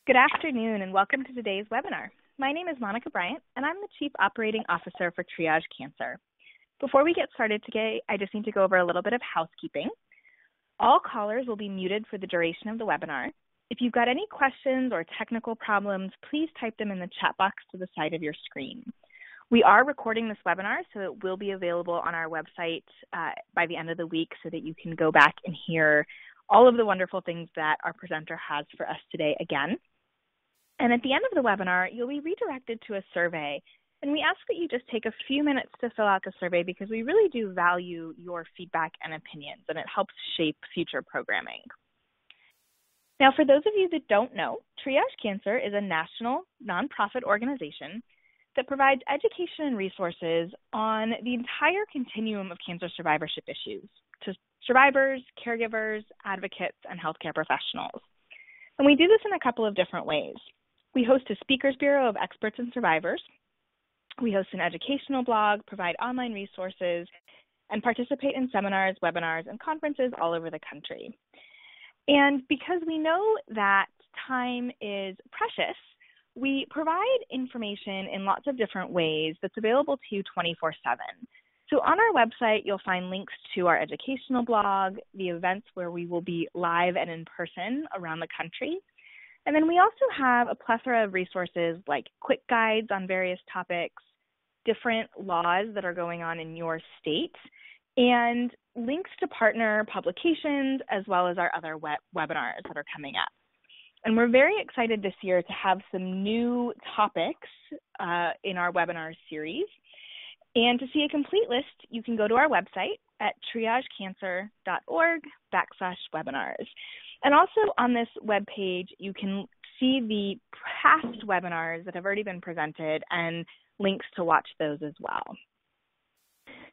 Good afternoon and welcome to today's webinar. My name is Monica Bryant and I'm the Chief Operating Officer for Triage Cancer. Before we get started today, I just need to go over a little bit of housekeeping. All callers will be muted for the duration of the webinar. If you've got any questions or technical problems, please type them in the chat box to the side of your screen. We are recording this webinar, so it will be available on our website by the end of the week so that you can go back and hear all of the wonderful things that our presenter has for us today again. And at the end of the webinar, you'll be redirected to a survey. And we ask that you just take a few minutes to fill out the survey because we really do value your feedback and opinions, and it helps shape future programming. Now, for those of you that don't know, Triage Cancer is a national nonprofit organization that provides education and resources on the entire continuum of cancer survivorship issues to survivors, caregivers, advocates, and healthcare professionals. And we do this in a couple of different ways. We host a speakers bureau of experts and survivors. We host an educational blog, provide online resources, and participate in seminars, webinars, and conferences all over the country. And because we know that time is precious, we provide information in lots of different ways that's available to you 24/7. So on our website, you'll find links to our educational blog, the events where we will be live and in person around the country. And then we also have a plethora of resources like quick guides on various topics, different laws that are going on in your state, and links to partner publications as well as our other webinars that are coming up. And we're very excited this year to have some new topics in our webinar series. And to see a complete list, you can go to our website at triagecancer.org/webinars. And also on this webpage, you can see the past webinars that have already been presented and links to watch those as well.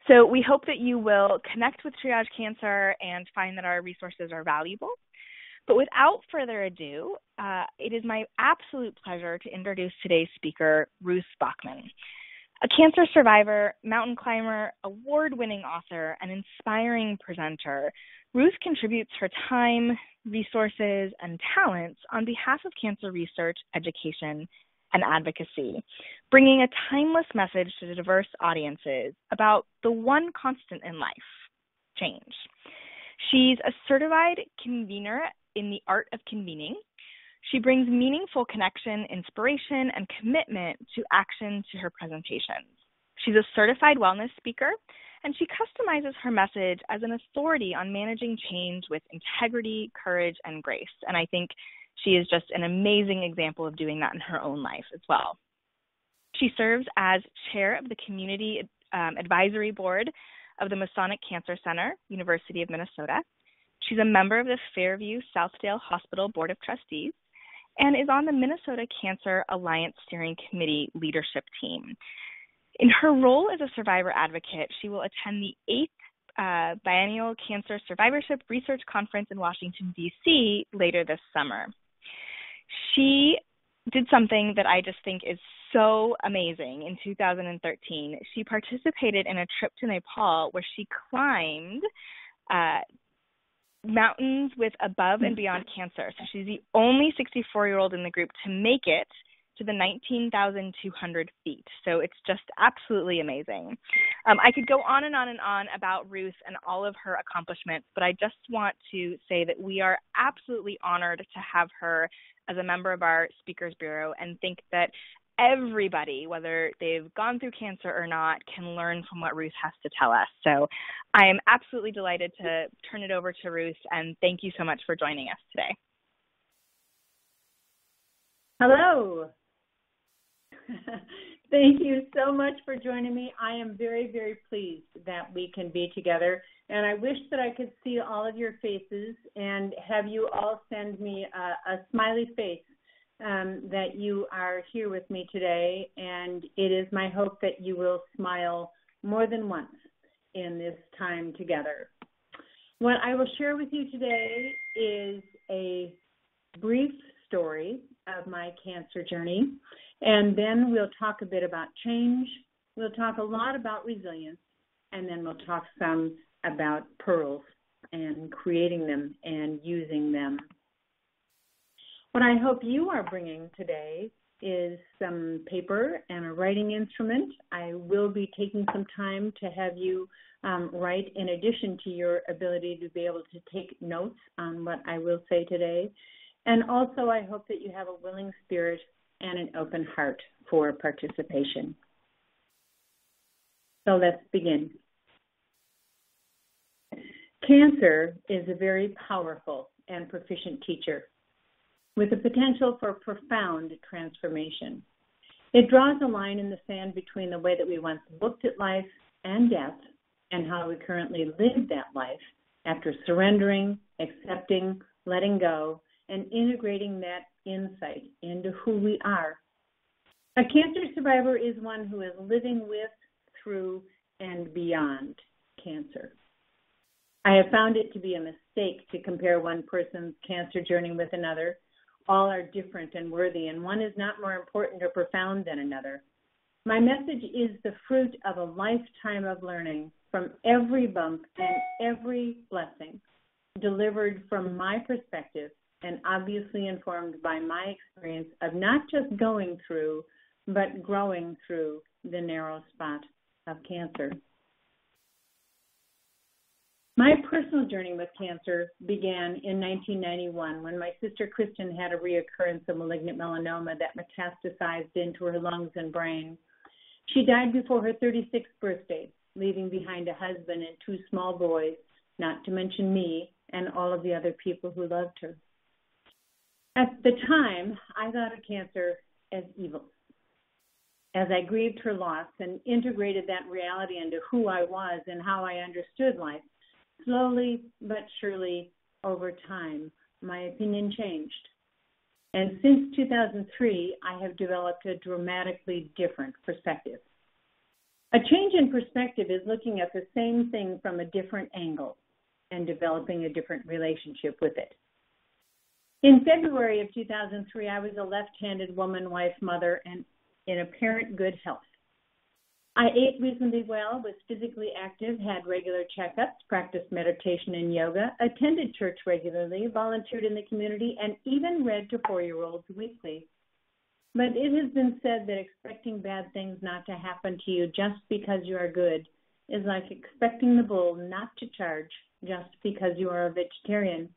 So we hope that you will connect with Triage Cancer and find that our resources are valuable. But without further ado, it is my absolute pleasure to introduce today's speaker, Ruth Bachman. A cancer survivor, mountain climber, award-winning author, and inspiring presenter, Ruth contributes her time, resources, and talents on behalf of cancer research, education, and advocacy, bringing a timeless message to diverse audiences about the one constant in life, change. She's a certified convener in the art of convening. She brings meaningful connection, inspiration, and commitment to action to her presentations. She's a certified wellness speaker, and she customizes her message as an authority on managing change with integrity, courage, and grace. And I think she is just an amazing example of doing that in her own life as well. She serves as chair of the Community Advisory Board of the Masonic Cancer Center, University of Minnesota. She's a member of the Fairview Southdale Hospital Board of Trustees and is on the Minnesota Cancer Alliance Steering Committee leadership team. In her role as a survivor advocate, she will attend the 8th Biennial Cancer Survivorship Research Conference in Washington, D.C. later this summer. She did something that I just think is so amazing in 2013. She participated in a trip to Nepal where she climbed mountains with above and beyond cancer. So she's the only 64-year-old in the group to make it to the 19,200 feet. So it's just absolutely amazing. I could go on and on and on about Ruth and all of her accomplishments, but I just want to say that we are absolutely honored to have her as a member of our Speakers Bureau and think that everybody, whether they've gone through cancer or not, can learn from what Ruth has to tell us. So I am absolutely delighted to turn it over to Ruth, and thank you so much for joining us today. Hello. Thank you so much for joining me. I am very, very pleased that we can be together, and I wish that I could see all of your faces and have you all send me a smiley face that you are here with me today, and it is my hope that you will smile more than once in this time together. What I will share with you today is a brief story of my cancer journey, and then we'll talk a bit about change, we'll talk a lot about resilience, and then we'll talk some about pearls and creating them and using them. What I hope you are bringing today is some paper and a writing instrument. I will be taking some time to have you write in addition to your ability to be able to take notes on what I will say today. And also I hope that you have a willing spirit and an open heart for participation. So let's begin. Cancer is a very powerful and proficient teacher with the potential for profound transformation. It draws a line in the sand between the way that we once looked at life and death and how we currently live that life after surrendering, accepting, letting go, and integrating that insight into who we are. A cancer survivor is one who is living with, through, and beyond cancer. I have found it to be a mistake to compare one person's cancer journey with another. All are different and worthy, and one is not more important or profound than another. My message is the fruit of a lifetime of learning from every bump and every blessing, delivered from my perspective and obviously informed by my experience of not just going through, but growing through the narrow spot of cancer. My personal journey with cancer began in 1991 when my sister Kristen had a reoccurrence of malignant melanoma that metastasized into her lungs and brain. She died before her 36th birthday, leaving behind a husband and 2 small boys, not to mention me and all of the other people who loved her. At the time, I thought of cancer as evil. As I grieved her loss and integrated that reality into who I was and how I understood life, slowly but surely over time, my opinion changed. And since 2003, I have developed a dramatically different perspective. A change in perspective is looking at the same thing from a different angle and developing a different relationship with it. In February of 2003, I was a left-handed woman, wife, mother, and in apparent good health. I ate reasonably well, was physically active, had regular checkups, practiced meditation and yoga, attended church regularly, volunteered in the community, and even read to 4-year-olds weekly. But it has been said that expecting bad things not to happen to you just because you are good is like expecting the bull not to charge just because you are a vegetarian.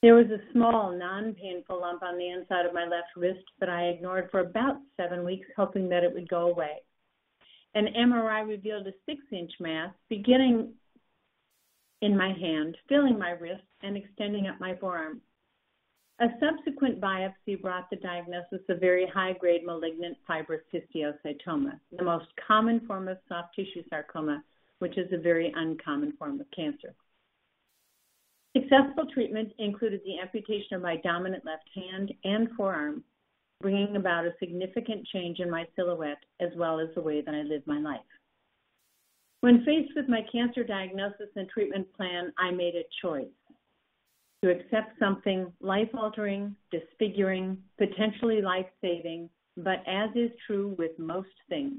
There was a small, non-painful lump on the inside of my left wrist that I ignored for about 7 weeks, hoping that it would go away. An MRI revealed a 6-inch mass beginning in my hand, filling my wrist, and extending up my forearm. A subsequent biopsy brought the diagnosis of very high-grade malignant fibrous histiocytoma, the most common form of soft tissue sarcoma, which is a very uncommon form of cancer. Successful treatment included the amputation of my dominant left hand and forearm, bringing about a significant change in my silhouette as well as the way that I live my life. When faced with my cancer diagnosis and treatment plan, I made a choice to accept something life-altering, disfiguring, potentially life-saving, but as is true with most things,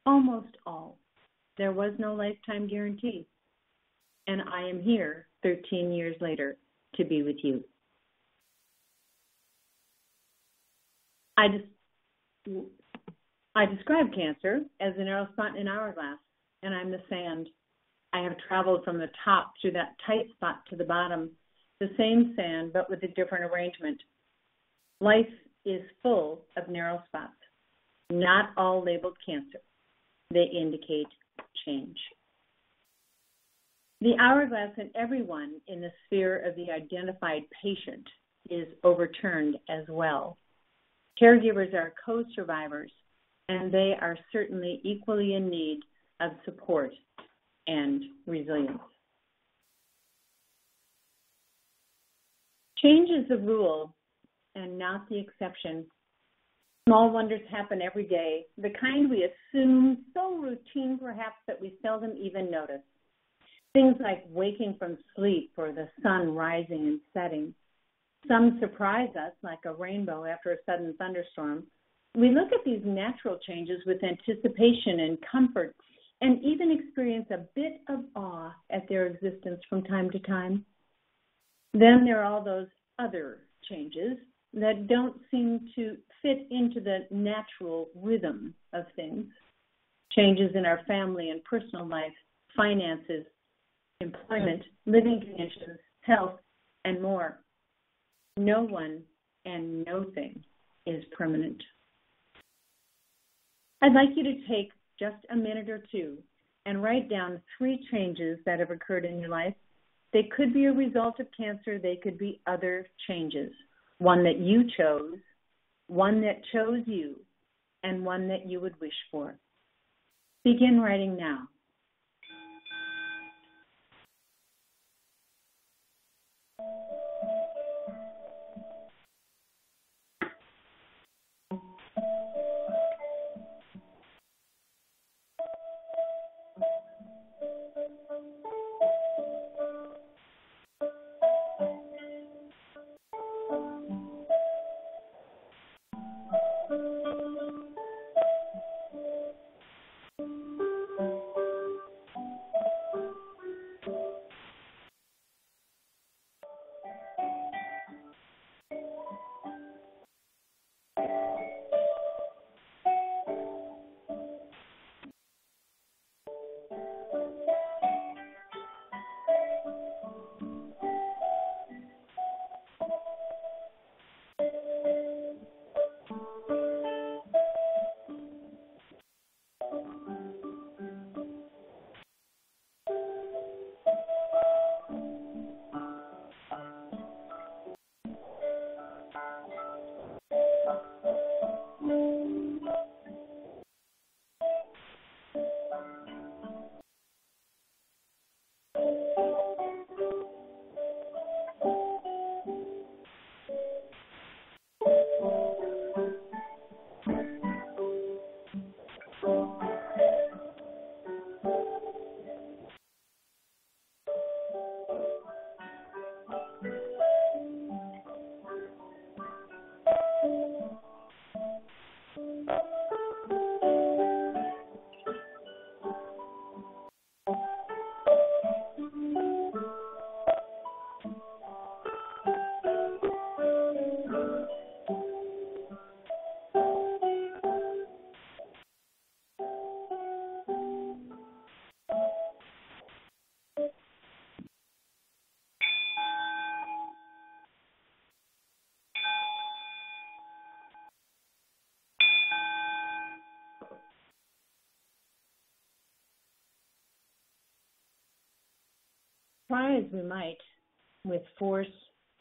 almost all, there was no lifetime guarantee. And I am here 13 years later to be with you. I describe cancer as a narrow spot in an hourglass, and I'm the sand. I have traveled from the top through that tight spot to the bottom, the same sand, but with a different arrangement. Life is full of narrow spots, not all labeled cancer. They indicate change. The hourglass in everyone in the sphere of the identified patient is overturned as well. Caregivers are co-survivors, and they are certainly equally in need of support and resilience. Change is the rule and not the exception. Small wonders happen every day, the kind we assume so routine perhaps that we seldom even notice. Things like waking from sleep or the sun rising and setting. Some surprise us like a rainbow after a sudden thunderstorm. We look at these natural changes with anticipation and comfort and even experience a bit of awe at their existence from time to time. Then there are all those other changes that don't seem to fit into the natural rhythm of things. Changes in our family and personal life, finances, employment, living conditions, health, and more. No one and no thing is permanent. I'd like you to take just a minute or two and write down 3 changes that have occurred in your life. They could be a result of cancer. They could be other changes. One that you chose, one that chose you, and one that you would wish for. Begin writing now. Try as we might with force,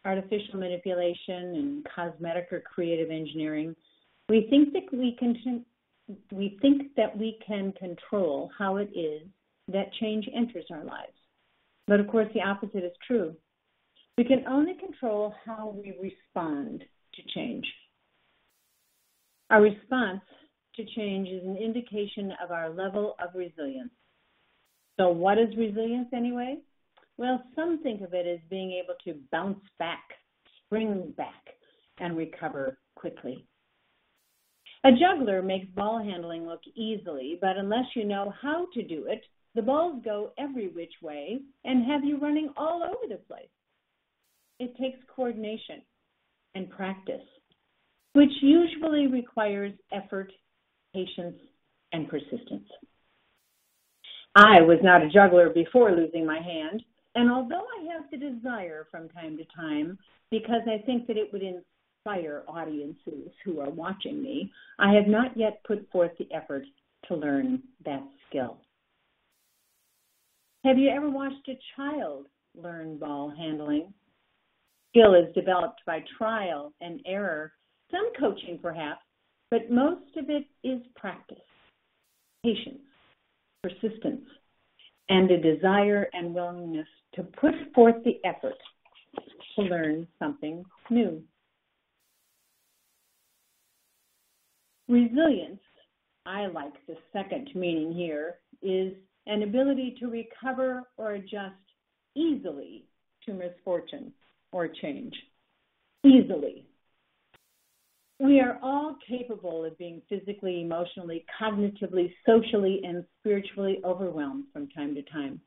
artificial manipulation, and cosmetic or creative engineering, we think that we can control how it is that change enters our lives. But of course, the opposite is true. We can only control how we respond to change. Our response to change is an indication of our level of resilience. So what is resilience anyway? Well, some think of it as being able to bounce back, spring back, and recover quickly. A juggler makes ball handling look easily, but unless you know how to do it, the balls go every which way and have you running all over the place. It takes coordination and practice, which usually requires effort, patience, and persistence. I was not a juggler before losing my hand, and although I have the desire from time to time, because I think that it would inspire audiences who are watching me, I have not yet put forth the effort to learn that skill. Have you ever watched a child learn ball handling? Skill is developed by trial and error, some coaching perhaps, but most of it is practice, patience, persistence, and a desire and willingness to put forth the effort to learn something new. Resilience, I like the second meaning here, is an ability to recover or adjust easily to misfortune or change. Easily. We are all capable of being physically, emotionally, cognitively, socially, and spiritually overwhelmed from time to time.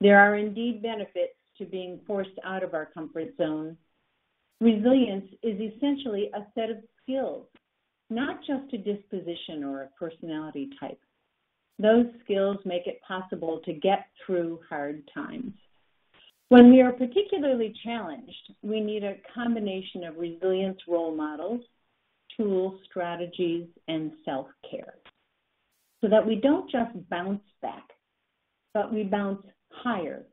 There are indeed benefits to being forced out of our comfort zone, Resilience is essentially a set of skills, not just a disposition or a personality type. Those skills make it possible to get through hard times. When we are particularly challenged, we need a combination of resilience role models, tools, strategies, and self-care, so that we don't just bounce back, but we bounce higher.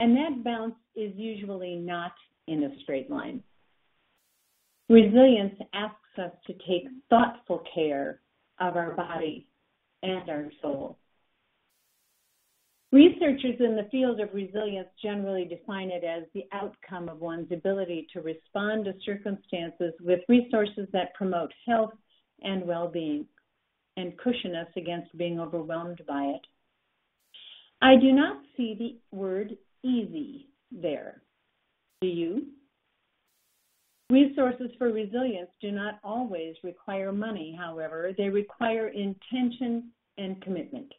And that bounce is usually not in a straight line. Resilience asks us to take thoughtful care of our body and our soul. Researchers in the field of resilience generally define it as the outcome of one's ability to respond to circumstances with resources that promote health and well-being and cushion us against being overwhelmed by it. I do not see the word easy there. Do you? Resources for resilience do not always require money, however. They require intention and commitment.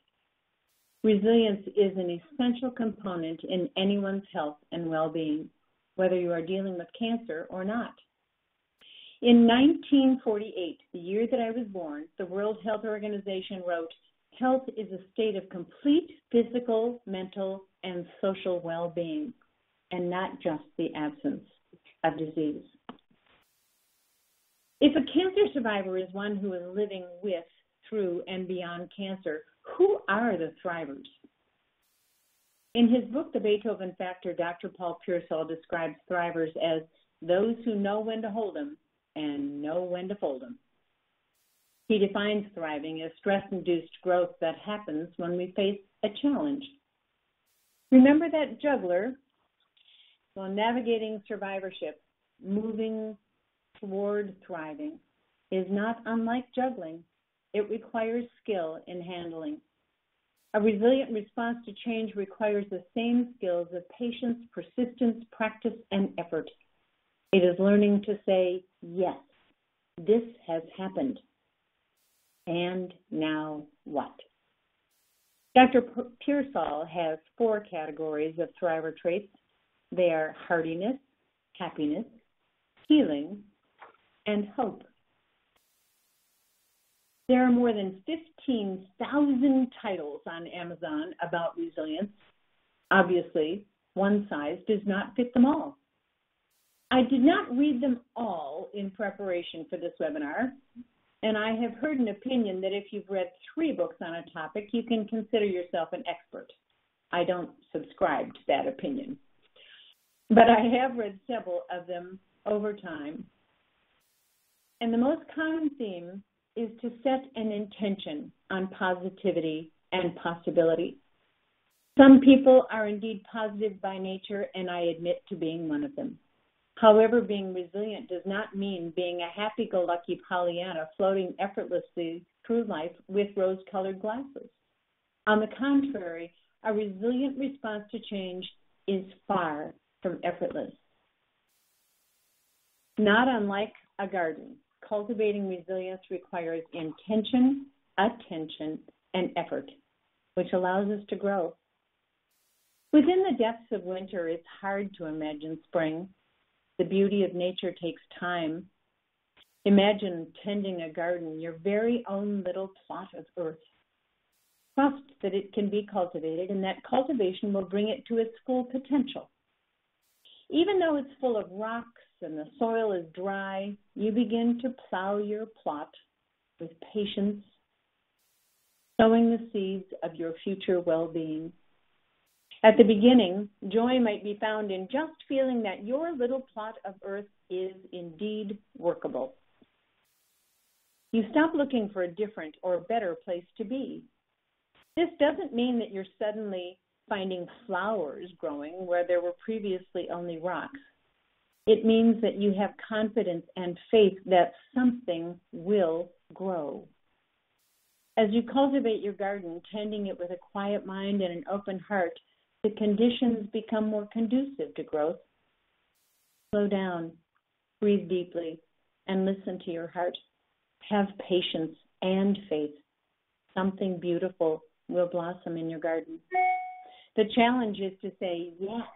Resilience is an essential component in anyone's health and well-being, whether you are dealing with cancer or not. In 1948, the year that I was born, the World Health Organization wrote, "Health is a state of complete physical, mental, and social well-being, and not just the absence of disease." If a cancer survivor is one who is living with, through, and beyond cancer, who are the thrivers? In his book, The Beethoven Factor, Dr. Paul Pearsall describes thrivers as those who know when to hold them and know when to fold them. He defines thriving as stress-induced growth that happens when we face a challenge. Remember that juggler, while navigating survivorship, moving toward thriving, is not unlike juggling. It requires skill in handling. A resilient response to change requires the same skills of patience, persistence, practice, and effort. It is learning to say, yes, this has happened. And now what? Dr. Pearsall has 4 categories of thriver traits. They are hardiness, happiness, healing, and hope. There are more than 15,000 titles on Amazon about resilience. Obviously, one size does not fit them all. I did not read them all in preparation for this webinar, and I have heard an opinion that if you've read 3 books on a topic, you can consider yourself an expert. I don't subscribe to that opinion, but I have read several of them over time. And the most common theme is to set an intention on positivity and possibility. Some people are indeed positive by nature, and I admit to being one of them. However, being resilient does not mean being a happy-go-lucky Pollyanna floating effortlessly through life with rose-colored glasses. On the contrary, a resilient response to change is far from effortless. Not unlike a garden, cultivating resilience requires intention, attention, and effort, which allows us to grow. Within the depths of winter, it's hard to imagine spring. The beauty of nature takes time. Imagine tending a garden, your very own little plot of earth. Trust that it can be cultivated, and that cultivation will bring it to its full potential. Even though it's full of rocks and the soil is dry, you begin to plow your plot with patience, sowing the seeds of your future well-being. At the beginning, joy might be found in just feeling that your little plot of earth is indeed workable. You stop looking for a different or better place to be. This doesn't mean that you're suddenly finding flowers growing where there were previously only rocks. It means that you have confidence and faith that something will grow. As you cultivate your garden, tending it with a quiet mind and an open heart, the conditions become more conducive to growth. Slow down, breathe deeply, and listen to your heart. Have patience and faith. Something beautiful will blossom in your garden. The challenge is to say yes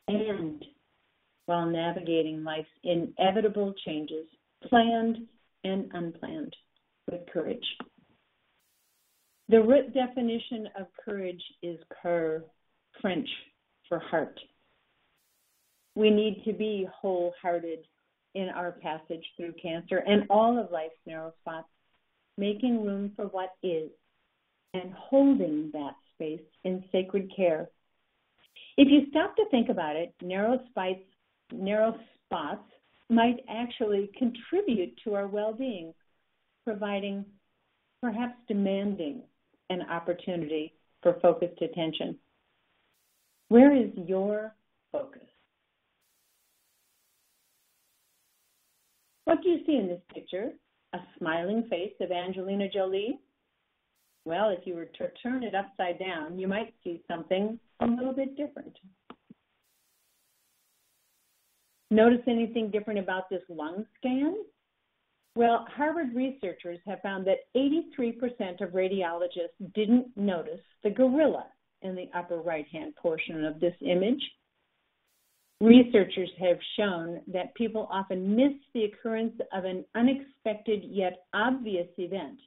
and while navigating life's inevitable changes, planned and unplanned, with courage. The root definition of courage is cœur, French for heart. We need to be wholehearted in our passage through cancer and all of life's narrow spots, making room for what is and holding that space in sacred care. If you stop to think about it, narrow spots might actually contribute to our well-being, providing, perhaps demanding, an opportunity for focused attention. Where is your focus? What do you see in this picture? A smiling face of Angelina Jolie? Well, if you were to turn it upside down, you might see something a little bit different. Notice anything different about this lung scan? Well, Harvard researchers have found that 83% of radiologists didn't notice the gorilla in the upper right-hand portion of this image. Researchers have shown that people often miss the occurrence of an unexpected yet obvious event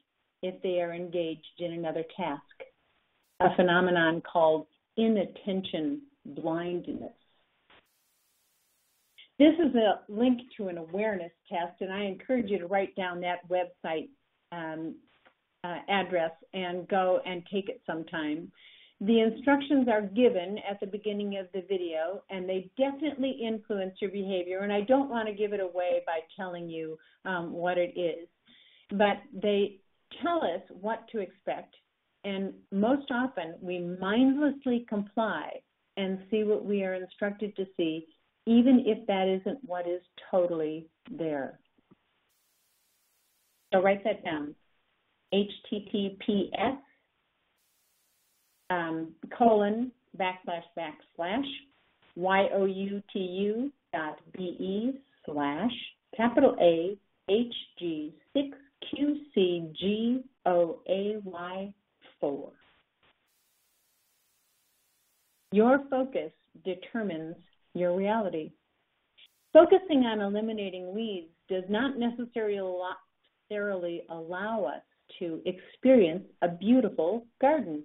if they are engaged in another task, a phenomenon called inattention blindness. This is a link to an awareness test, and I encourage you to write down that website address and go and take it sometime. The instructions are given at the beginning of the video, and they definitely influence your behavior, and I don't want to give it away by telling you what it is, but they tell us what to expect, and most often we mindlessly comply and see what we are instructed to see, even if that isn't what is totally there. So write that down. HTTPS youtu.be/AHG6QCGOAY4. Your focus determines your reality. Focusing on eliminating weeds does not necessarily allow us to experience a beautiful garden.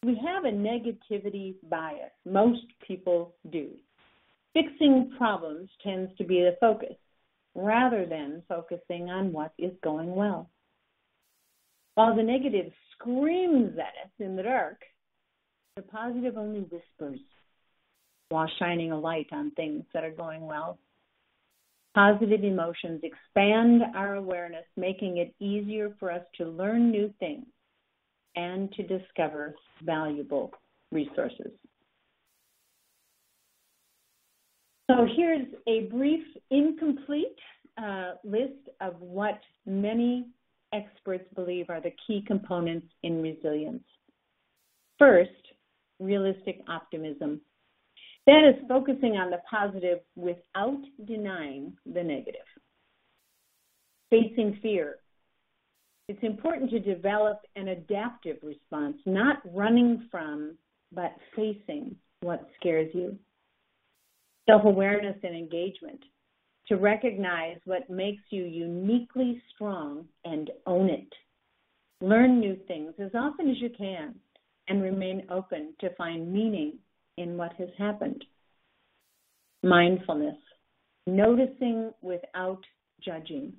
We have a negativity bias. Most people do. Fixing problems tends to be the focus, rather than focusing on what is going well. While the negative screams at us in the dark, the positive only whispers while shining a light on things that are going well. Positive emotions expand our awareness, making it easier for us to learn new things and to discover valuable resources. So here's a brief, incomplete list of what many experts believe are the key components in resilience. First, realistic optimism. That is focusing on the positive without denying the negative. Facing fear. It's important to develop an adaptive response, not running from, but facing what scares you. Self-awareness and engagement. To recognize what makes you uniquely strong and own it. Learn new things as often as you can and remain open to find meaning in what has happened. Mindfulness, noticing without judging,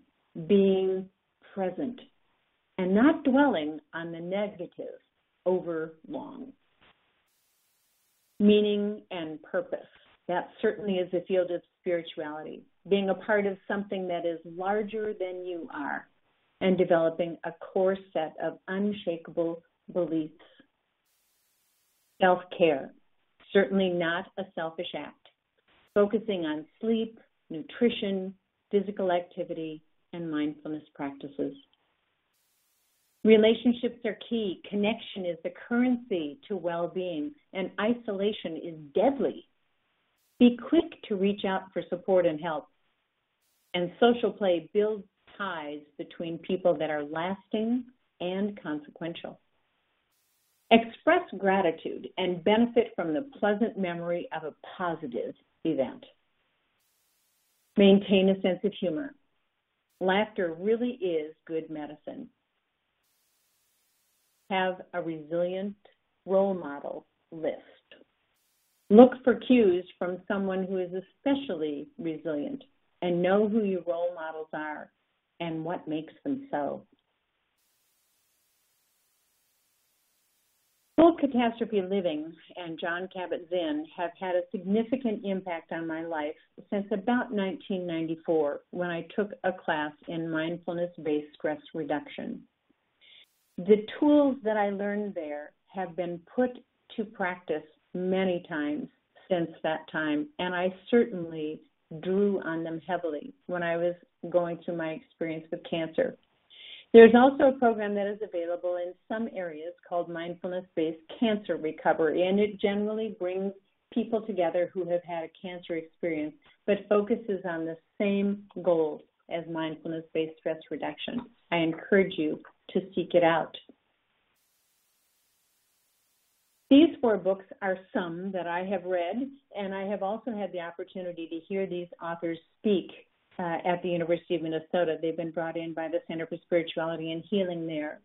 being present, and not dwelling on the negative over long. Meaning and purpose, that certainly is a field of spirituality, being a part of something that is larger than you are, and developing a core set of unshakable beliefs. Self-care, certainly not a selfish act, focusing on sleep, nutrition, physical activity, and mindfulness practices. Relationships are key. Connection is the currency to well-being, and isolation is deadly. Be quick to reach out for support and help. And social play builds ties between people that are lasting and consequential. Express gratitude and benefit from the pleasant memory of a positive event. Maintain a sense of humor. Laughter really is good medicine. Have a resilient role model list. Look for cues from someone who is especially resilient and know who your role models are and what makes them so. Full catastrophe living and Jon Kabat-Zinn have had a significant impact on my life since about 1994 when I took a class in mindfulness-based stress reduction. The tools that I learned there have been put to practice many times since that time, and I certainly drew on them heavily when I was going through my experience with cancer. There's also a program that is available in some areas called mindfulness-based cancer recovery, and it generally brings people together who have had a cancer experience but focuses on the same goals as mindfulness-based stress reduction. I encourage you to seek it out. These 4 books are some that I have read, and I have also had the opportunity to hear these authors speak at the University of Minnesota. They've been brought in by the Center for Spirituality and Healing there.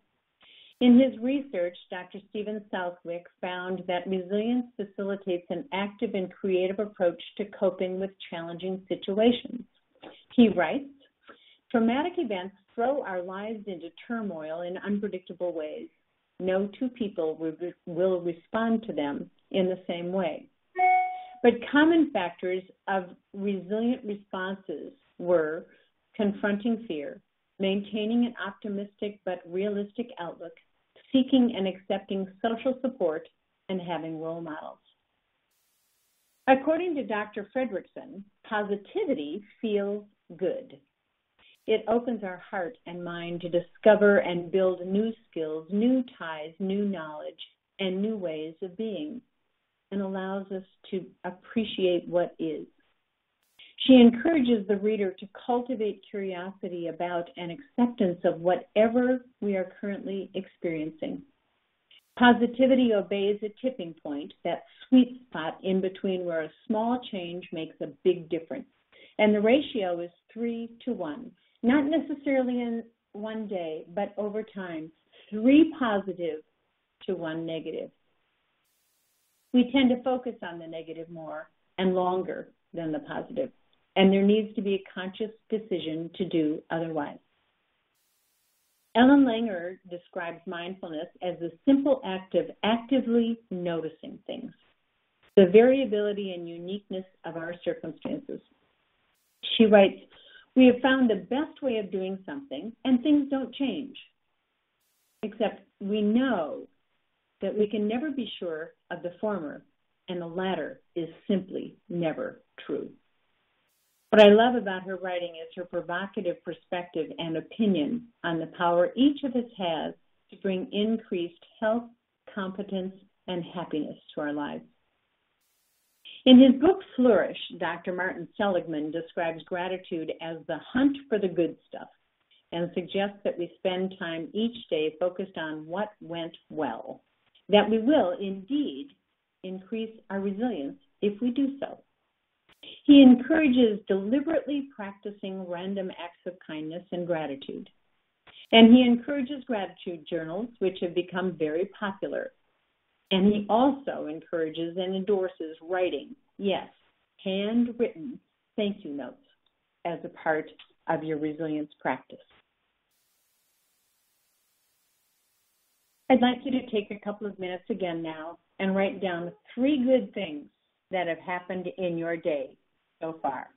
In his research, Dr. Stephen Southwick found that resilience facilitates an active and creative approach to coping with challenging situations. He writes, "Traumatic events throw our lives into turmoil in unpredictable ways. No 2 people will respond to them in the same way. But common factors of resilient responses were confronting fear, maintaining an optimistic but realistic outlook, seeking and accepting social support, and having role models." According to Dr. Fredrickson, positivity feels good. It opens our heart and mind to discover and build new skills, new ties, new knowledge, and new ways of being, and allows us to appreciate what is. She encourages the reader to cultivate curiosity about and acceptance of whatever we are currently experiencing. Positivity obeys a tipping point, that sweet spot in between where a small change makes a big difference. And the ratio is 3 to 1. Not necessarily in one day, but over time, 3 positive to 1 negative. We tend to focus on the negative more and longer than the positive, and there needs to be a conscious decision to do otherwise. Ellen Langer describes mindfulness as the simple act of actively noticing things, the variability and uniqueness of our circumstances. She writes, "We have found the best way of doing something, and things don't change. Except we know that we can never be sure of the former, and the latter is simply never true." What I love about her writing is her provocative perspective and opinion on the power each of us has to bring increased health, competence, and happiness to our lives. In his book, Flourish, Dr. Martin Seligman describes gratitude as the hunt for the good stuff and suggests that we spend time each day focused on what went well, that we will indeed increase our resilience if we do so. He encourages deliberately practicing random acts of kindness and gratitude. And he encourages gratitude journals, which have become very popular. And he also encourages and endorses writing, yes, handwritten thank you notes as a part of your resilience practice. I'd like you to take a couple of minutes again now and write down 3 good things that have happened in your day so far.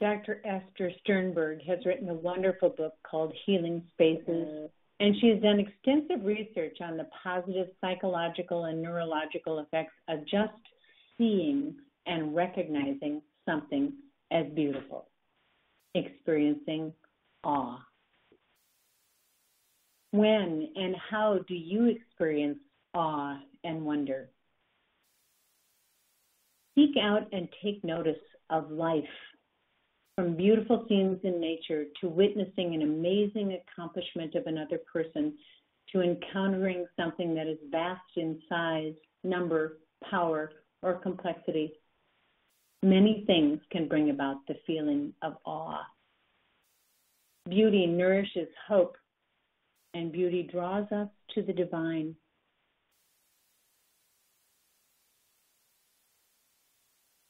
Dr. Esther Sternberg has written a wonderful book called Healing Spaces, and she's done extensive research on the positive psychological and neurological effects of just seeing and recognizing something as beautiful, experiencing awe. When and how do you experience awe and wonder? Seek out and take notice of life, from beautiful scenes in nature to witnessing an amazing accomplishment of another person to encountering something that is vast in size, number, power, or complexity. Many things can bring about the feeling of awe. Beauty nourishes hope, and beauty draws us to the divine.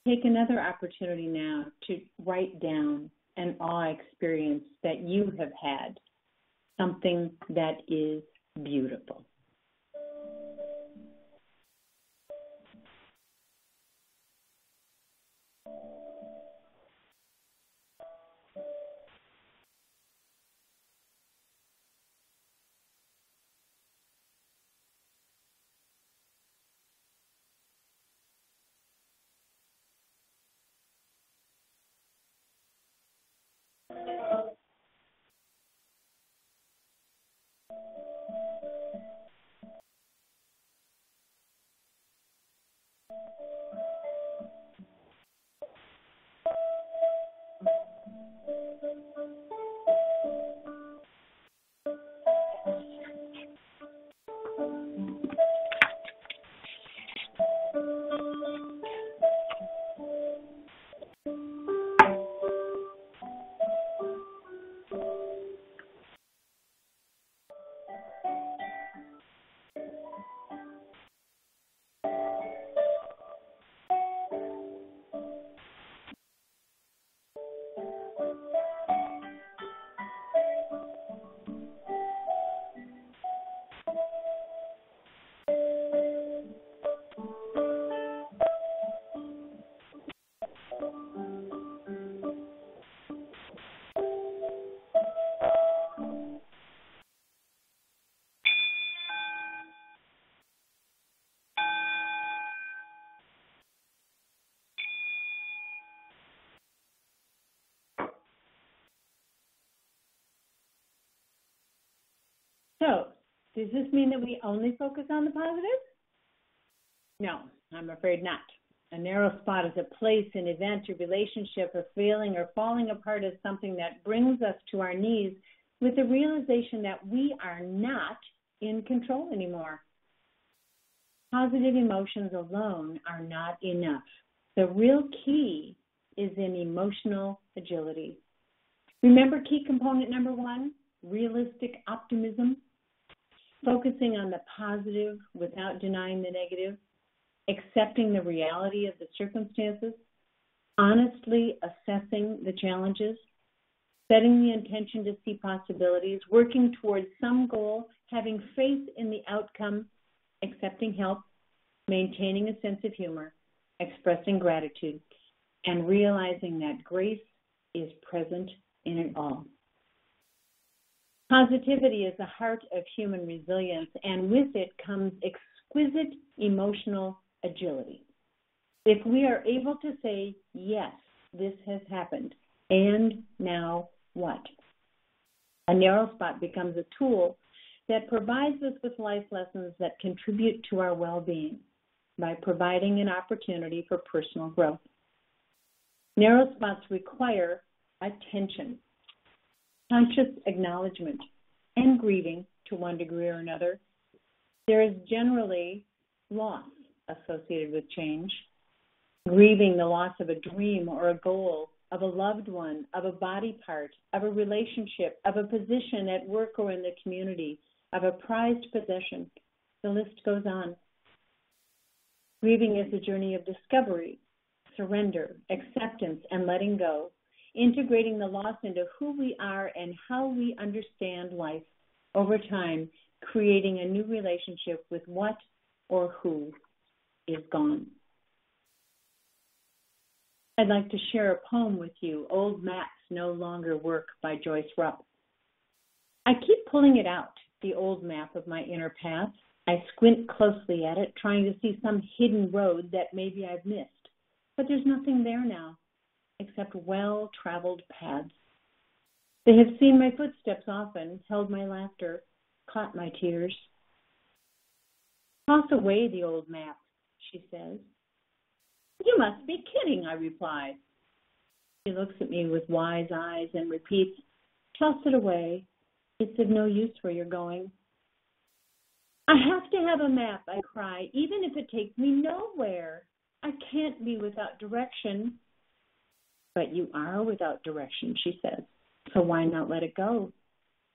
Take another opportunity now to write down an awe experience that you have had, something that is beautiful. So, does this mean that we only focus on the positive? No, I'm afraid not. A narrow spot is a place, an event, a relationship, a failing, or falling apart is something that brings us to our knees with the realization that we are not in control anymore. Positive emotions alone are not enough. The real key is in emotional agility. Remember key component number 1, realistic optimism, focusing on the positive without denying the negative, accepting the reality of the circumstances, honestly assessing the challenges, setting the intention to see possibilities, working towards some goal, having faith in the outcome, accepting help, maintaining a sense of humor, expressing gratitude, and realizing that grace is present in it all. Positivity is the heart of human resilience, and with it comes exquisite emotional agility. If we are able to say, yes, this has happened, and now what? A narrow spot becomes a tool that provides us with life lessons that contribute to our well-being by providing an opportunity for personal growth. Narrow spots require attention, conscious acknowledgement, and grieving to one degree or another. There is generally loss associated with change, grieving the loss of a dream or a goal, of a loved one, of a body part, of a relationship, of a position at work or in the community, of a prized possession. The list goes on. Grieving is a journey of discovery, surrender, acceptance, and letting go, integrating the loss into who we are and how we understand life over time, creating a new relationship with what or who is gone. I'd like to share a poem with you, Old Maps No Longer Work by Joyce Rupp. I keep pulling it out, the old map of my inner path. I squint closely at it, trying to see some hidden road that maybe I've missed. But there's nothing there now, except well-traveled paths. They have seen my footsteps often, held my laughter, caught my tears. Toss away the old map, she says. You must be kidding, I reply. She looks at me with wise eyes and repeats, toss it away. It's of no use where you're going. I have to have a map, I cry, even if it takes me nowhere. I can't be without direction. But you are without direction, she says. So why not let it go?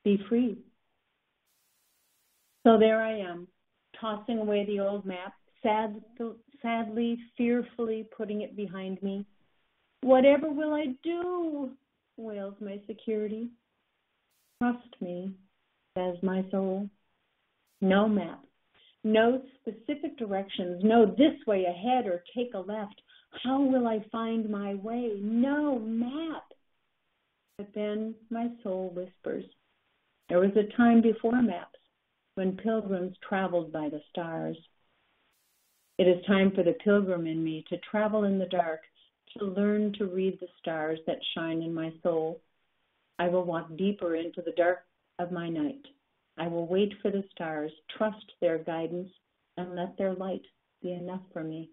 Be free. So there I am, tossing away the old map, sadly, fearfully putting it behind me. Whatever will I do? Wails my security. Trust me, says my soul. No map, no specific directions, no this way ahead or take a left. How will I find my way? No map. But then my soul whispers, there was a time before maps when pilgrims traveled by the stars. It is time for the pilgrim in me to travel in the dark, to learn to read the stars that shine in my soul. I will walk deeper into the dark of my night. I will wait for the stars, trust their guidance, and let their light be enough for me.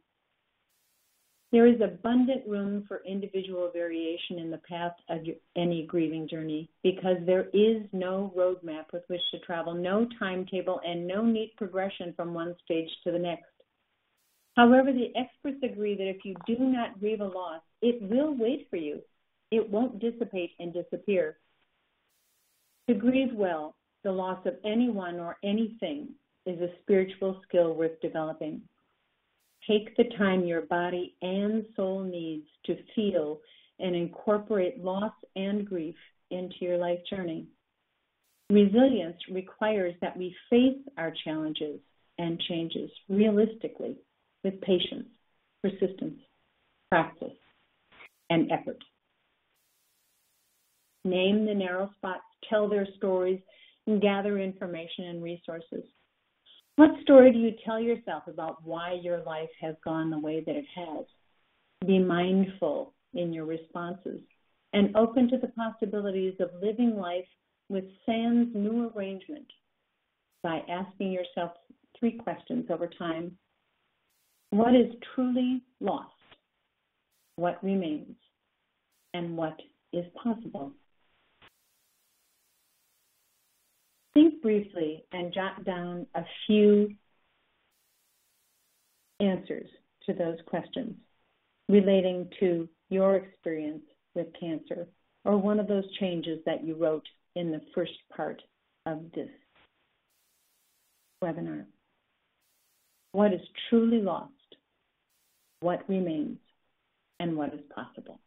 There is abundant room for individual variation in the path of any grieving journey because there is no roadmap with which to travel, no timetable, and no neat progression from one stage to the next. However, the experts agree that if you do not grieve a loss, it will wait for you. It won't dissipate and disappear. To grieve well, the loss of anyone or anything is a spiritual skill worth developing. Take the time your body and soul needs to feel and incorporate loss and grief into your life journey. Resilience requires that we face our challenges and changes realistically with patience, persistence, practice, and effort. Name the narrow spots, tell their stories, and gather information and resources. What story do you tell yourself about why your life has gone the way that it has? Be mindful in your responses and open to the possibilities of living life with sans new arrangement by asking yourself 3 questions over time. What is truly lost? What remains? And what is possible? Think briefly and jot down a few answers to those questions relating to your experience with cancer or one of those changes that you wrote in the first part of this webinar. What is truly lost? What remains? And what is possible?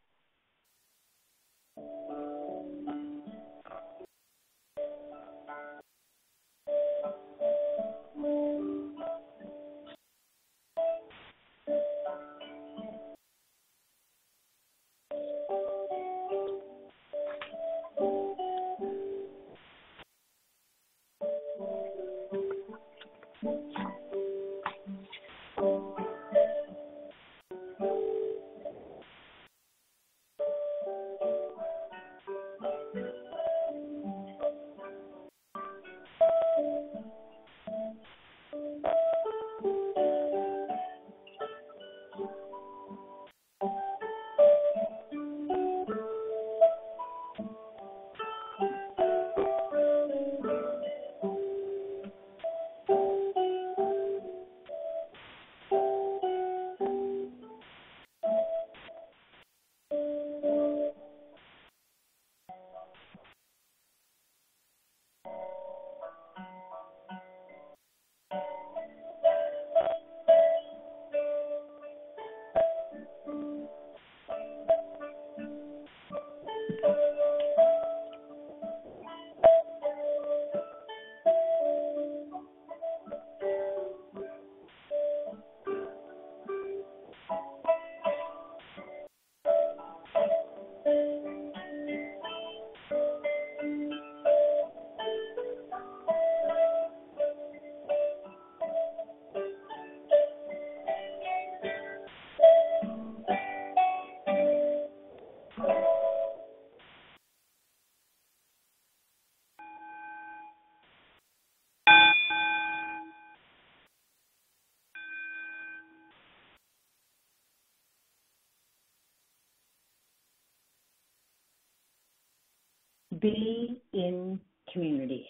Be in community.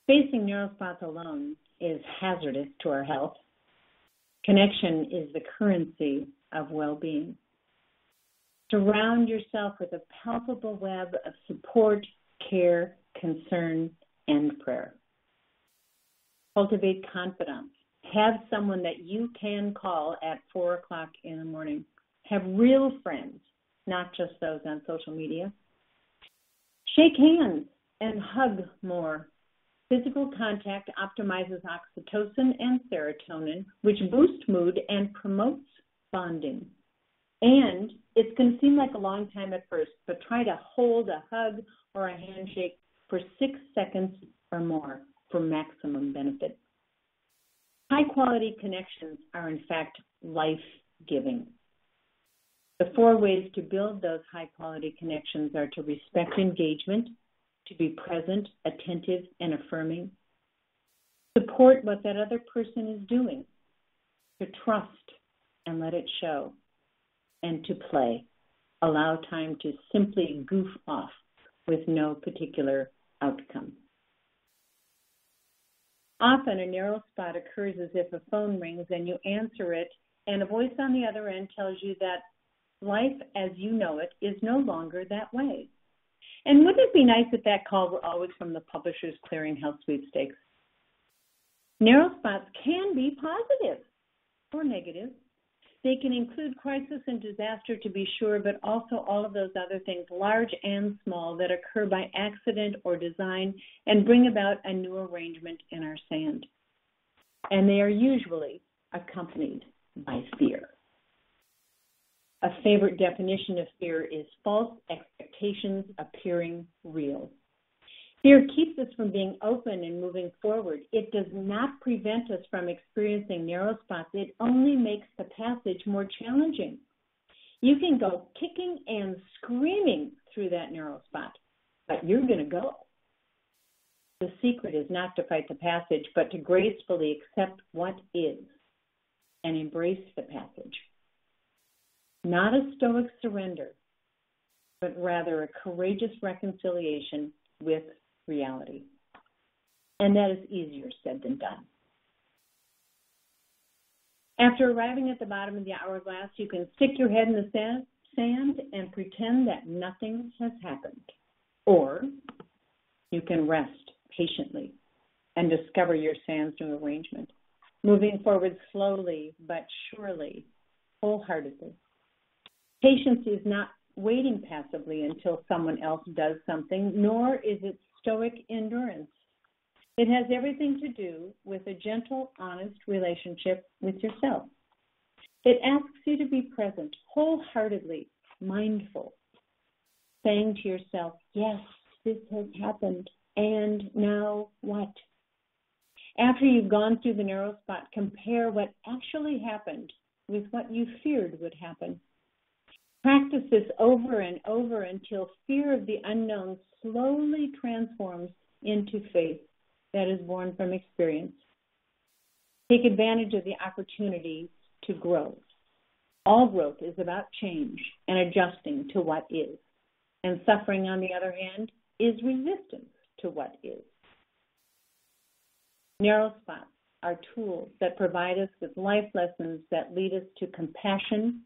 Facing narrow spots alone is hazardous to our health. Connection is the currency of well-being. Surround yourself with a palpable web of support, care, concern, and prayer. Cultivate confidence. Have someone that you can call at 4 o'clock in the morning. Have real friends, not just those on social media. Shake hands and hug more. Physical contact optimizes oxytocin and serotonin, which boost mood and promotes bonding. And it's going to seem like a long time at first, but try to hold a hug or a handshake for 6 seconds or more for maximum benefit. High-quality connections are, in fact, life-giving. The 4 ways to build those high-quality connections are to respect engagement, to be present, attentive, and affirming, support what that other person is doing, to trust and let it show, and to play. Allow time to simply goof off with no particular outcome. Often a narrow spot occurs as if a phone rings and you answer it, and a voice on the other end tells you that life as you know it is no longer that way. And wouldn't it be nice if that call were always from the Publishers Clearinghouse sweepstakes? Narrow spots can be positive or negative. They can include crisis and disaster, to be sure, but also all of those other things, large and small, that occur by accident or design and bring about a new arrangement in our sand. And they are usually accompanied by fear. A favorite definition of fear is false expectations appearing real. Fear keeps us from being open and moving forward. It does not prevent us from experiencing narrow spots. It only makes the passage more challenging. You can go kicking and screaming through that narrow spot, but you're going to go. The secret is not to fight the passage, but to gracefully accept what is and embrace the passage. Not a stoic surrender, but rather a courageous reconciliation with reality. And that is easier said than done. After arriving at the bottom of the hourglass, you can stick your head in the sand and pretend that nothing has happened. Or you can rest patiently and discover your sand's new arrangement, moving forward slowly but surely, wholeheartedly. Patience is not waiting passively until someone else does something, nor is it stoic endurance. It has everything to do with a gentle, honest relationship with yourself. It asks you to be present, wholeheartedly, mindful, saying to yourself, yes, this has happened, and now what? After you've gone through the narrow spot, compare what actually happened with what you feared would happen. Practice this over and over until fear of the unknown slowly transforms into faith that is born from experience. Take advantage of the opportunity to grow. All growth is about change and adjusting to what is. And suffering, on the other hand, is resistance to what is. Narrow spots are tools that provide us with life lessons that lead us to compassion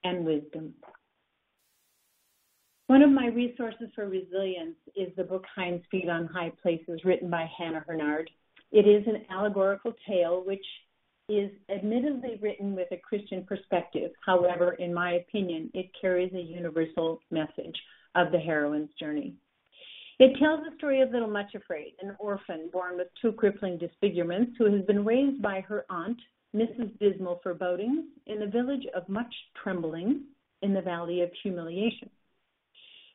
and wisdom. One of my resources for resilience is the book Hind's Feet on High Places, written by Hannah Hurnard. It is an allegorical tale which is admittedly written with a Christian perspective. However, in my opinion, it carries a universal message of the heroine's journey. It tells the story of little Much Afraid, an orphan born with 2 crippling disfigurements who has been raised by her aunt, Mrs. Dismal Forebodings, in the village of Much Trembling in the Valley of Humiliation.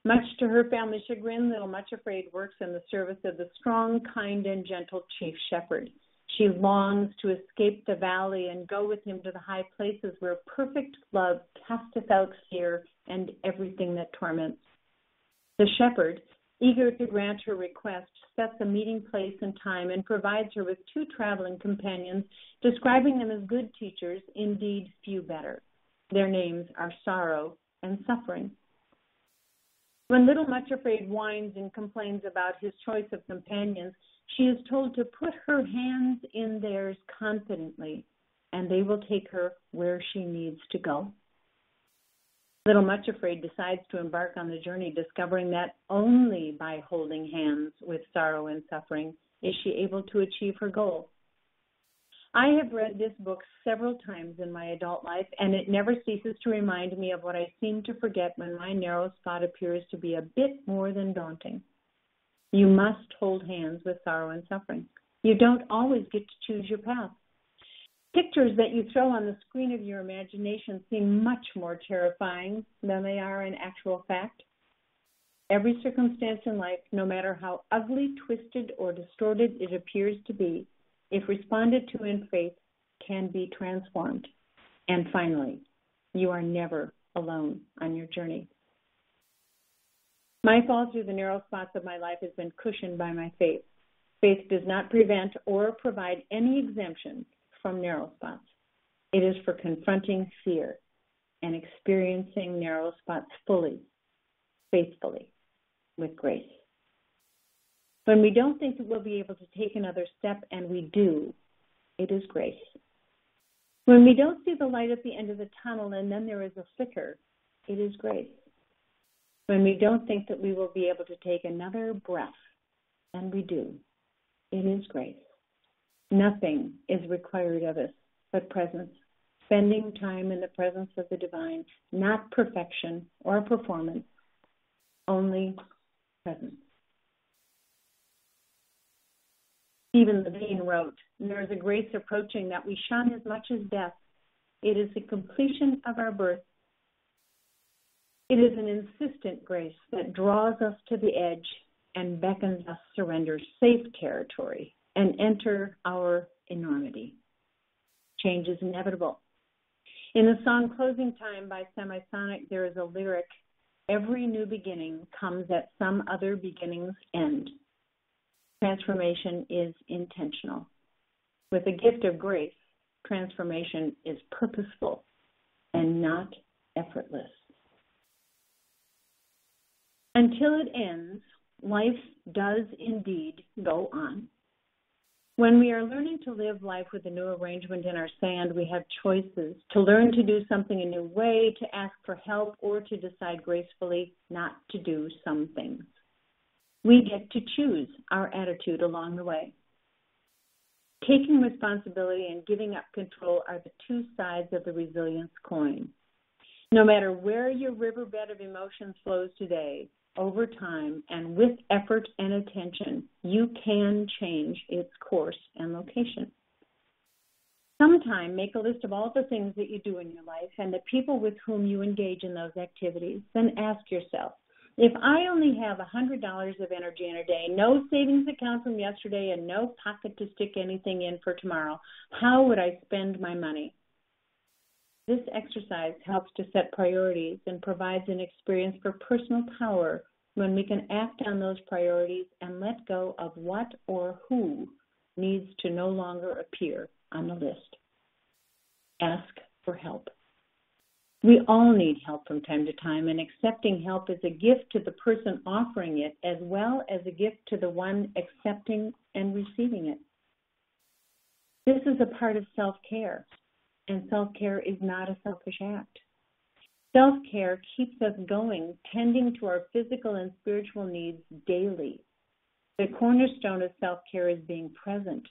Much to her family's chagrin, little Much Afraid works in the service of the strong, kind, and gentle chief shepherd. She longs to escape the valley and go with him to the high places where perfect love casteth out fear and everything that torments. The shepherd, eager to grant her request, sets a meeting place and time and provides her with 2 traveling companions, describing them as good teachers, indeed few better. Their names are Sorrow and Suffering. When little much afraid whines and complains about his choice of companions, she is told to put her hands in theirs confidently, and they will take her where she needs to go. Little much afraid decides to embark on the journey, discovering that only by holding hands with sorrow and suffering is she able to achieve her goal. I have read this book several times in my adult life, and it never ceases to remind me of what I seem to forget when my narrow spot appears to be a bit more than daunting. You must hold hands with sorrow and suffering. You don't always get to choose your path. Pictures that you throw on the screen of your imagination seem much more terrifying than they are in actual fact. Every circumstance in life, no matter how ugly, twisted, or distorted it appears to be, if responded to in faith, can be transformed. And finally, you are never alone on your journey. My fall through the narrow spots of my life has been cushioned by my faith. Faith does not prevent or provide any exemption from narrow spots. It is for confronting fear and experiencing narrow spots fully, faithfully, with grace. When we don't think that we'll be able to take another step and we do, it is grace. When we don't see the light at the end of the tunnel and then there is a flicker, it is grace. When we don't think that we will be able to take another breath and we do, it is grace. Nothing is required of us but presence, spending time in the presence of the divine, not perfection or performance, only presence. Stephen Levine wrote, "There is a grace approaching that we shun as much as death. It is the completion of our birth. It is an insistent grace that draws us to the edge and beckons us surrender safe territory and enter our enormity. Change is inevitable." In the song Closing Time by Semisonic, there is a lyric, "Every new beginning comes at some other beginning's end." Transformation is intentional. With the gift of grace, transformation is purposeful and not effortless. Until it ends, life does indeed go on. When we are learning to live life with a new arrangement in our sand, we have choices to learn to do something a new way, to ask for help, or to decide gracefully not to do some things. We get to choose our attitude along the way. Taking responsibility and giving up control are the two sides of the resilience coin. No matter where your riverbed of emotions flows today, over time and with effort and attention, you can change its course and location. Sometime make a list of all the things that you do in your life and the people with whom you engage in those activities. Then ask yourself, if I only have $100 of energy in a day, no savings account from yesterday, and no pocket to stick anything in for tomorrow, how would I spend my money? This exercise helps to set priorities and provides an experience for personal power when we can act on those priorities and let go of what or who needs to no longer appear on the list. Ask for help. We all need help from time to time, and accepting help is a gift to the person offering it as well as a gift to the one accepting and receiving it. This is a part of self-care, and self-care is not a selfish act. Self-care keeps us going, tending to our physical and spiritual needs daily. The cornerstone of self-care is being present,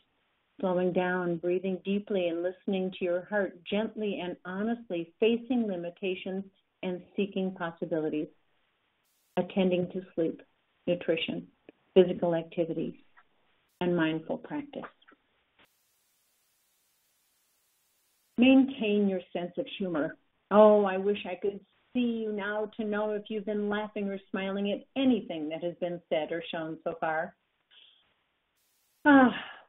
slowing down, breathing deeply, and listening to your heart, gently and honestly facing limitations and seeking possibilities. Attending to sleep, nutrition, physical activity, and mindful practice. Maintain your sense of humor. Oh, I wish I could see you now to know if you've been laughing or smiling at anything that has been said or shown so far.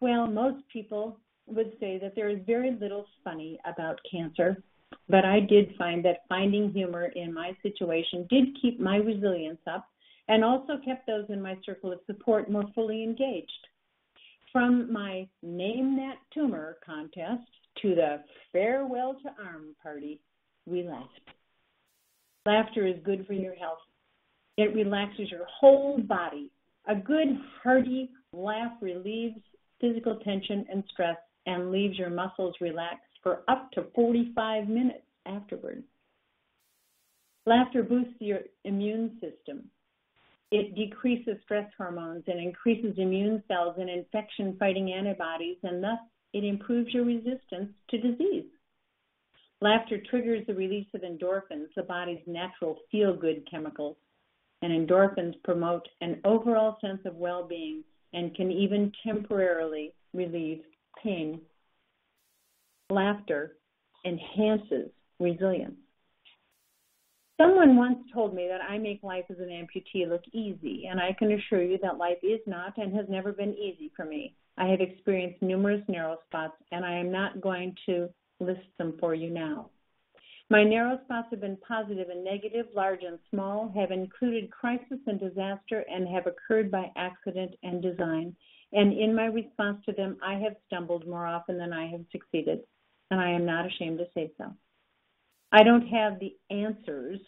Well, most people would say that there is very little funny about cancer, but I did find that finding humor in my situation did keep my resilience up and also kept those in my circle of support more fully engaged. From my Name That Tumor contest to the Farewell to Arm party, we laughed. Laughter is good for your health. It relaxes your whole body. A good, hearty laugh relieves physical tension and stress and leaves your muscles relaxed for up to 45 minutes afterward. Laughter boosts your immune system. It decreases stress hormones and increases immune cells and infection-fighting antibodies, and thus it improves your resistance to disease. Laughter triggers the release of endorphins, the body's natural feel-good chemicals, and endorphins promote an overall sense of well-being and can even temporarily relieve pain. Laughter enhances resilience. Someone once told me that I make life as an amputee look easy, and I can assure you that life is not and has never been easy for me. I have experienced numerous narrow spots, and I am not going to list them for you now. My narrow spots have been positive and negative, large and small, have included crisis and disaster, and have occurred by accident and design. And in my response to them, I have stumbled more often than I have succeeded, and I am not ashamed to say so. I don't have the answers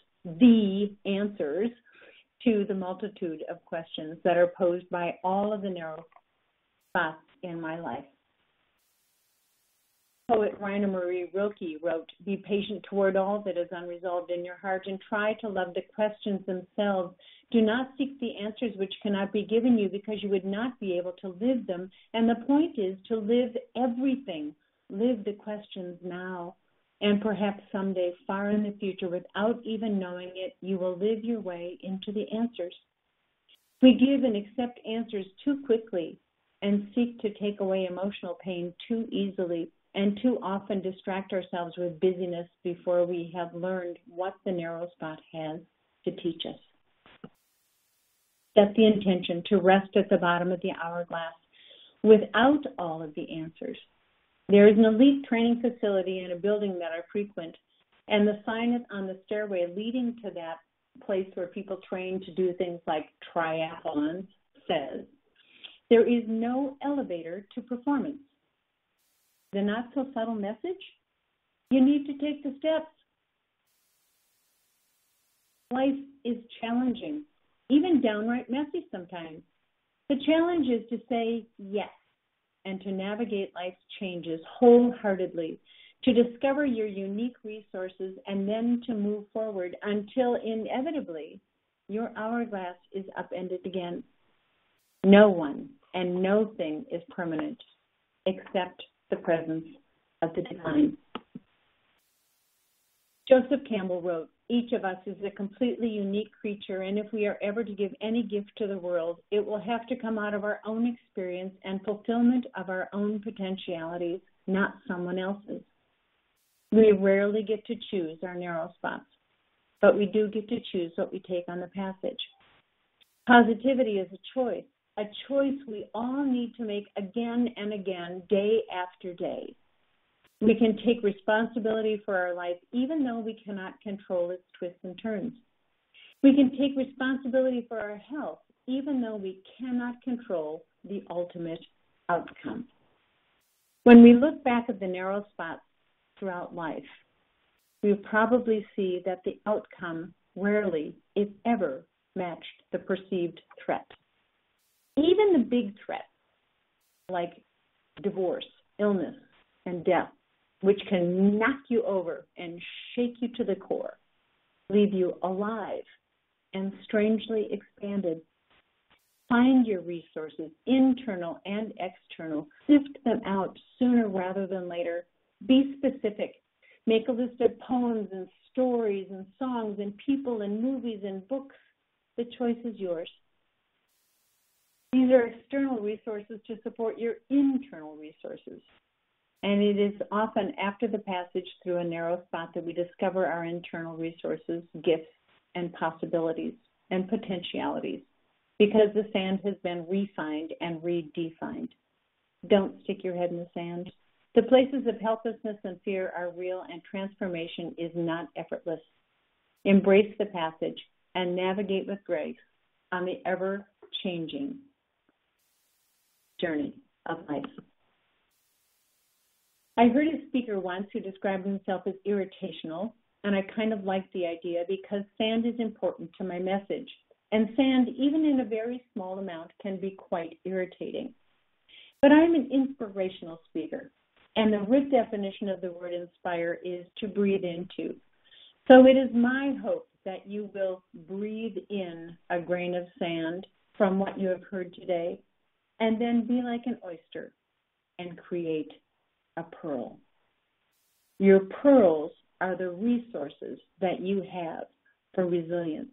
to the multitude of questions that are posed by all of the narrow spots in my life. Poet Rainer Marie Rilke wrote, "Be patient toward all that is unresolved in your heart and try to love the questions themselves. Do not seek the answers which cannot be given you because you would not be able to live them. And the point is to live everything. Live the questions now. And perhaps someday, far in the future, without even knowing it, you will live your way into the answers. We give and accept answers too quickly and seek to take away emotional pain too easily and too often distract ourselves with busyness before we have learned what the narrow spot has to teach us. Set the intention to rest at the bottom of the hourglass without all of the answers. There is an elite training facility in a building that I frequent, and the sign on the stairway leading to that place where people train to do things like triathlons says, there is no elevator to performance. The not-so-subtle message? You need to take the steps. Life is challenging, even downright messy sometimes. The challenge is to say yes and to navigate life's changes wholeheartedly, to discover your unique resources, and then to move forward until inevitably your hourglass is upended again. No one and no thing is permanent except the presence of the divine. Joseph Campbell wrote, "Each of us is a completely unique creature, and if we are ever to give any gift to the world, it will have to come out of our own experience and fulfillment of our own potentialities, not someone else's. We rarely get to choose our narrow spots, but we do get to choose what we take on the passage. Positivity is a choice we all need to make again and again, day after day. We can take responsibility for our life even though we cannot control its twists and turns. We can take responsibility for our health even though we cannot control the ultimate outcome." When we look back at the narrow spots throughout life, we probably see that the outcome rarely, if ever, matched the perceived threat. Even the big threats, like divorce, illness, and death, which can knock you over and shake you to the core, leave you alive and strangely expanded. Find your resources, internal and external. Sift them out sooner rather than later. Be specific. Make a list of poems and stories and songs and people and movies and books. The choice is yours. These are external resources to support your internal resources. And it is often after the passage through a narrow spot that we discover our internal resources, gifts, and possibilities and potentialities, because the sand has been refined and redefined. Don't stick your head in the sand. The places of helplessness and fear are real, and transformation is not effortless. Embrace the passage and navigate with grace on the ever-changing journey of life. I heard a speaker once who described himself as irritational, and I kind of liked the idea because sand is important to my message. And sand, even in a very small amount, can be quite irritating. But I'm an inspirational speaker, and the root definition of the word inspire is to breathe into. So it is my hope that you will breathe in a grain of sand from what you have heard today, and then be like an oyster and create a pearl. Your pearls are the resources that you have for resilience.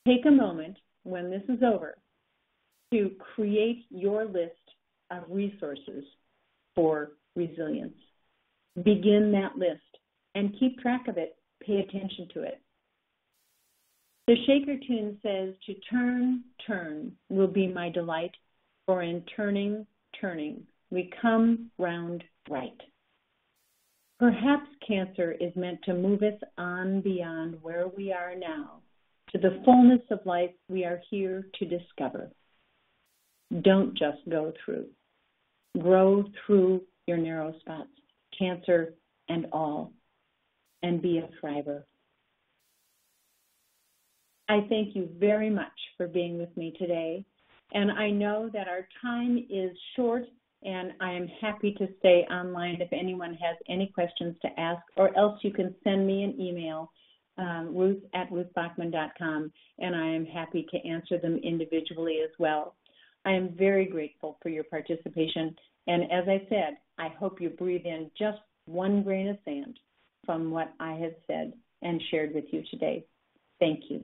Take a moment when this is over to create your list of resources for resilience. Begin that list and keep track of it. Pay attention to it. The Shaker tune says, to turn, turn will be my delight, for in turning, turning, we come round right. Perhaps Cancer is meant to move us on beyond where we are now, to the fullness of life we are here to discover. Don't just go through. Grow through your narrow spots, Cancer and all, and be a thriver. I thank you very much for being with me today, and I know that our time is short, and I am happy to stay online if anyone has any questions to ask, or else you can send me an email, ruth@ruthbachman.com, and I am happy to answer them individually as well. I am very grateful for your participation, and as I said, I hope you breathe in just one grain of sand from what I have said and shared with you today. Thank you.